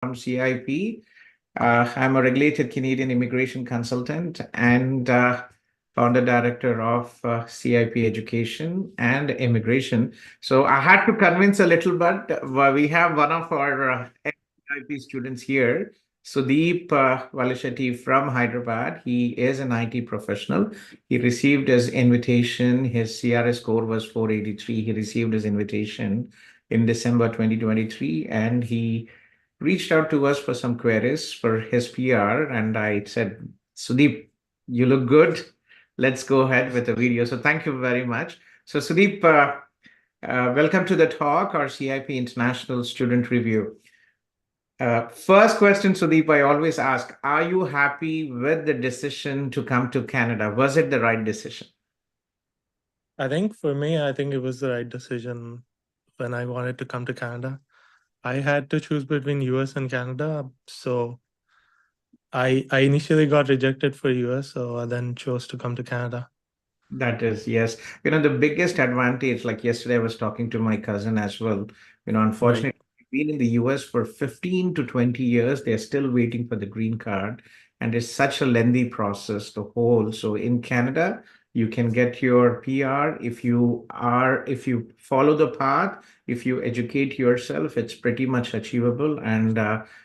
from CIP. I'm a regulated Canadian immigration consultant and founder director of CIP Education and Immigration. So I had to convince a little bit. We have one of our CIP students here, Sudeep Valashetty from Hyderabad. He is an IT professional. He received his invitation. His CRS score was 483. He received his invitation in December 2023, and he reached out to us for some queries for his PR. And I said, Sudeep, you look good. Let's go ahead with the video. So thank you very much. So Sudeep, welcome to the talk, our CIP International Student Review. First question, Sudeep, I always ask, are you happy with the decision to come to Canada? Was it the right decision? I think for me, I think it was the right decision when I wanted to come to Canada. I had to choose between US and Canada. So I initially got rejected for US, so I then chose to come to Canada. That is, yes. The biggest advantage, like yesterday, I was talking to my cousin as well. Right. Unfortunately, been in the US for 15 to 20 years. They're still waiting for the green card. And it's such a lengthy process to hold. So in Canada, you can get your PR if you follow the path, if you educate yourself, it's pretty much achievable. And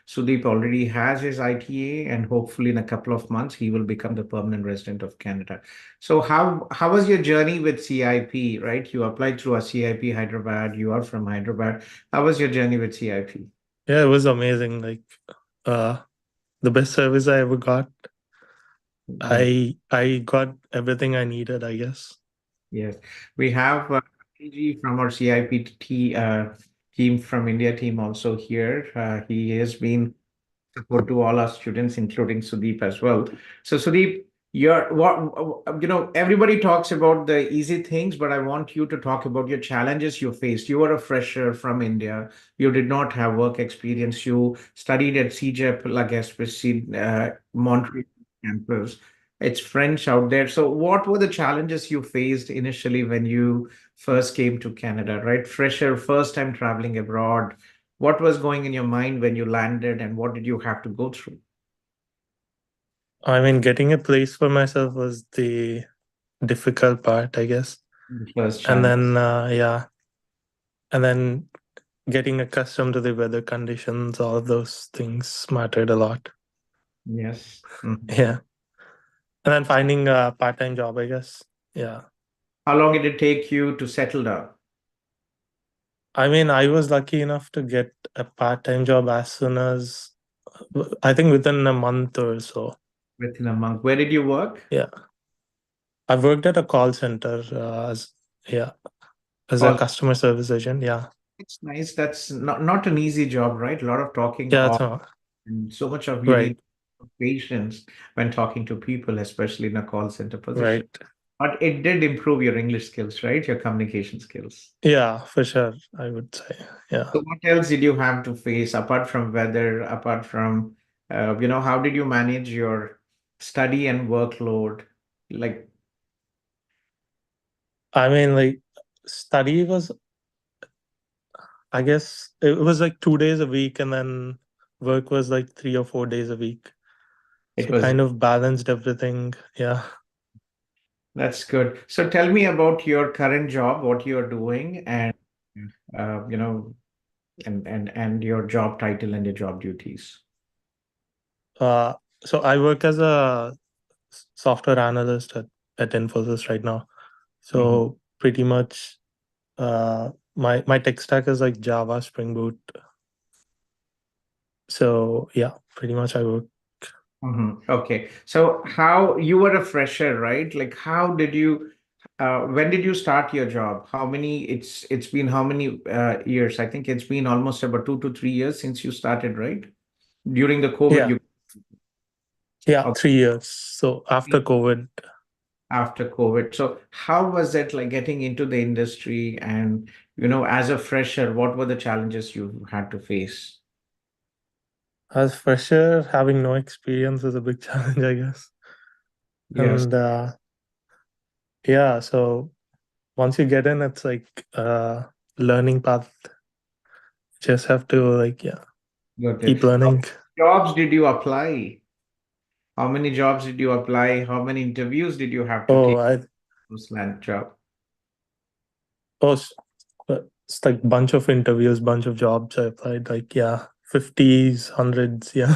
Sudeep already has his ITA, and hopefully in a couple of months, he will become the permanent resident of Canada. So how was your journey with CIP, right? You applied through a CIP Hyderabad. You are from Hyderabad. How was your journey with CIP? Yeah, it was amazing. Like uh the best service I ever got. Yes, I got everything I needed, I guess. yes. We have PG from our team from India team also here. He has been support to all our students, including Sudeep as well. So Sudeep, everybody talks about the easy things, but I want you to talk about your challenges you faced. You were a fresher from India. You did not have work experience. You studied at CJEP, La Gaspésie, Montreal campus. It's French out there. So what were the challenges you faced initially when you first came to Canada, right? Fresher, first time traveling abroad. What was going in your mind when you landed, and what did you have to go through? I mean, getting a place for myself was the difficult part, I guess. The first And challenge. then and then getting accustomed to the weather conditions, all of those things mattered a lot. Yes. Mhm. Yeah. And then finding a part-time job, I guess. Yeah. How long did it take you to settle down? I mean, I was lucky enough to get a part-time job as soon as I think within a month or so. Within a month. Where did you work? Yeah. I worked at a call center yeah, as a Call. customer service agent. Yeah. It's nice. That's not an easy job, right? A lot of talking Yeah, off, so, and so much of you right, need patience when talking to people, especially in a call center position. right. But it did improve your English skills, right? Your communication skills. Yeah, for sure, I would say. Yeah. So what else did you have to face apart from weather, apart from, how did you manage your study and workload? Like, I mean, like, study was, I guess, it was like 2 days a week, and then work was like 3 or 4 days a week. it So was, kind of balanced everything. Yeah. that's good. So tell me about your current job, what you're doing, and, uh, you know, and your job title and your job duties. Uh, so I work as a software analyst at Infosys right now. Mhm. So pretty much my tech stack is like Java, Spring Boot. So yeah, pretty much I work. Okay. So how you were a fresher, right? Like how did you when did you start your job? How many it's been how many years? I think it's been almost about 2 to 3 years since you started, right? During the COVID, Yeah, you yeah, uh, 3 years. So after COVID, after COVID. So how was it like getting into the industry and as a fresher, what were the challenges you had to face? as fresher, having no experience is a big challenge, I guess. Yes. And yeah, so once you get in, it's like learning path. Just have to like, yeah. Got it. keep learning. Jobs did you apply? How many jobs did you apply? How many interviews did you have to Oh, take I to land job? oh, it's like bunch of interviews, bunch of jobs I applied. Like yeah, 50s, hundreds. Yeah,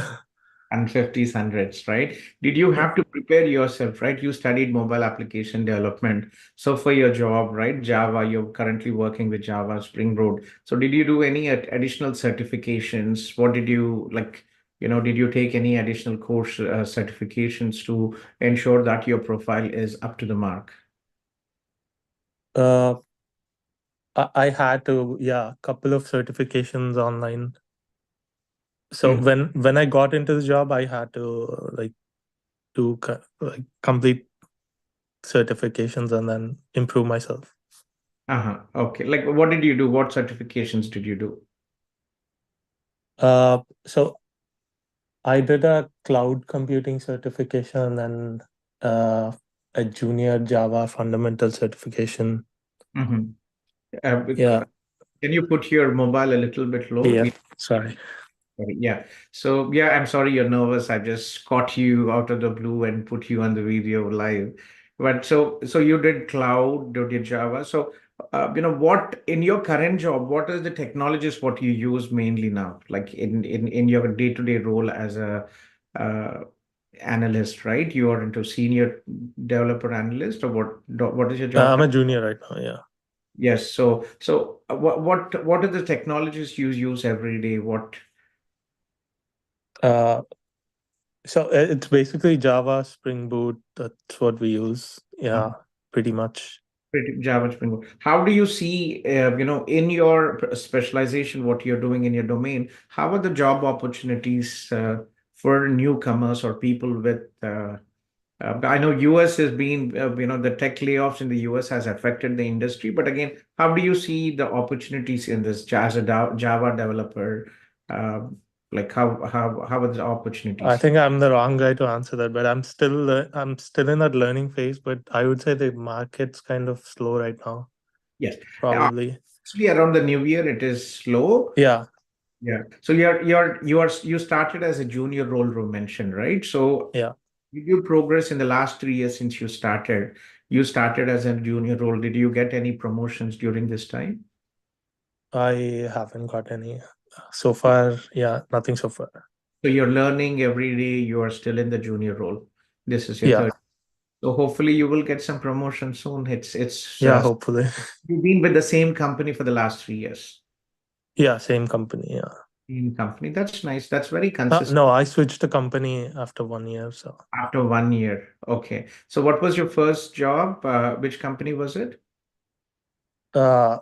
And 50s, hundreds, right? Did you yeah. have to prepare yourself, right? You studied mobile application development. So for your job, right, Java, you're currently working with Java, Spring Boot. So did you do any additional certifications? What did you like? Did you take any additional course certifications to ensure that your profile is up to the mark? Uh, I had to yeah, couple of certifications online. So Mm. when I got into the job, I had to like like complete certifications and then improve myself. Uh-huh. Okay. Like, what did you do? What certifications did you do? So I did a cloud computing certification and uh, a junior Java fundamental certification. Mhm. Uh, Yeah, can you put your mobile a little bit low? yeah. Sorry. Sorry, yeah. So, yeah, I'm sorry you're nervous. I just caught you out of the blue and put you on the video live. But so you did cloud, you did Java. So, what in your current job, what is the technologies what you use mainly now, like in your day-to-day role as a uh, analyst, right? You are into senior developer analyst, or what is your job I'm title? a junior right now. Yeah. Yes. So what are the technologies you use every day? What Uh, so it's basically Java, Spring Boot. That's what we use. Yeah, pretty much. Java Spring Boot. How do you see, in your specialization, what you're doing in your domain? How are the job opportunities for newcomers or people with? I know US has been, the tech layoffs in the US has affected the industry. But again, how do you see the opportunities in this as a Java developer? Um, like how are the I opportunities? think I'm the wrong guy to answer that, but I'm still in that learning phase. But I would say the market's kind of slow right now. Yes. Uh, Probably. Actually, around the new year, it is slow. Yeah, Yeah. So you started as a junior role you mentioned, right? So yeah. did you progress in the last 3 years since you started? You started as a junior role. Did you get any promotions during this time? I haven't got any so far. Yeah, nothing so far. So you're learning every day. You are still in the junior role. This is your Yeah, third. So hopefully you will get some promotion soon. It's yeah. Hopefully. you've been with the same company for the last 3 years. Yeah, same company. Yeah. Same company. That's nice. That's very consistent. No, I switched the company after 1 year. So After 1 year. Okay. So what was your first job? Which company was it?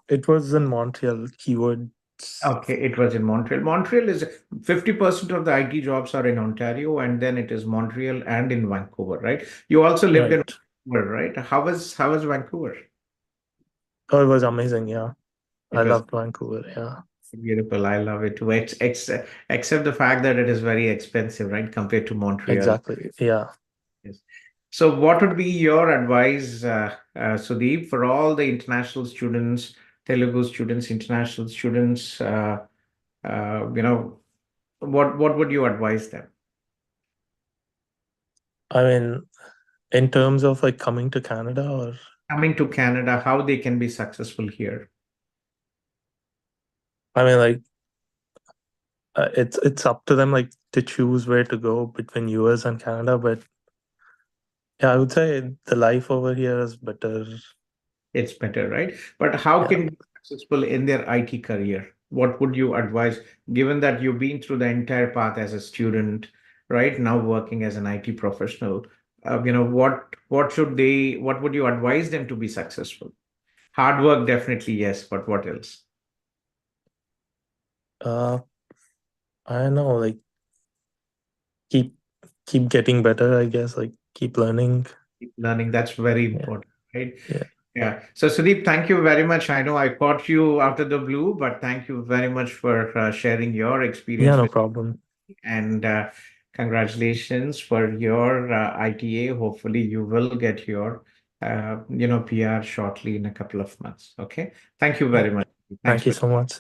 it was in Montreal. Keywords. Okay, it was in Montreal. Montreal is 50% of the IT jobs are in Ontario, and then it is Montreal and in Vancouver, right? You also lived in Right. Vancouver, right? How was Vancouver? Oh, it was amazing. Yeah, It I was loved Vancouver. Yeah, beautiful. I love it too. Except the fact that it is very expensive, right, compared to Montreal. exactly. Yeah. Yes. So, what would be your advice, Sudeep, for all the international students, Telugu students, international students? Uh, you know, what would you advise them? I mean, in terms of like coming to Canada, or Coming to Canada, how they can be successful here? I mean, like it's up to them like to choose where to go between US and Canada. But yeah, I would say the life over here is better. It's better, right? But how Yeah. can they be successful in their IT career? What would you advise, given that you've been through the entire path as a student, right? Now working as an IT professional, what would you advise them to be successful? Hard work, definitely, yes, but what else? Uh, I don't know, like keep keep getting better, I guess, like keep learning. Keep learning, that's very Yeah. important, right? Yeah. Yeah. So, Sudeep, thank you very much. I know I caught you out of the blue, but thank you very much for sharing your Yeah, experience no with problem. me. And congratulations for your ITA. Hopefully, you will get your, PR shortly in a couple of months. Okay. Thank you Yeah. very much. Thanks Thank you for so much.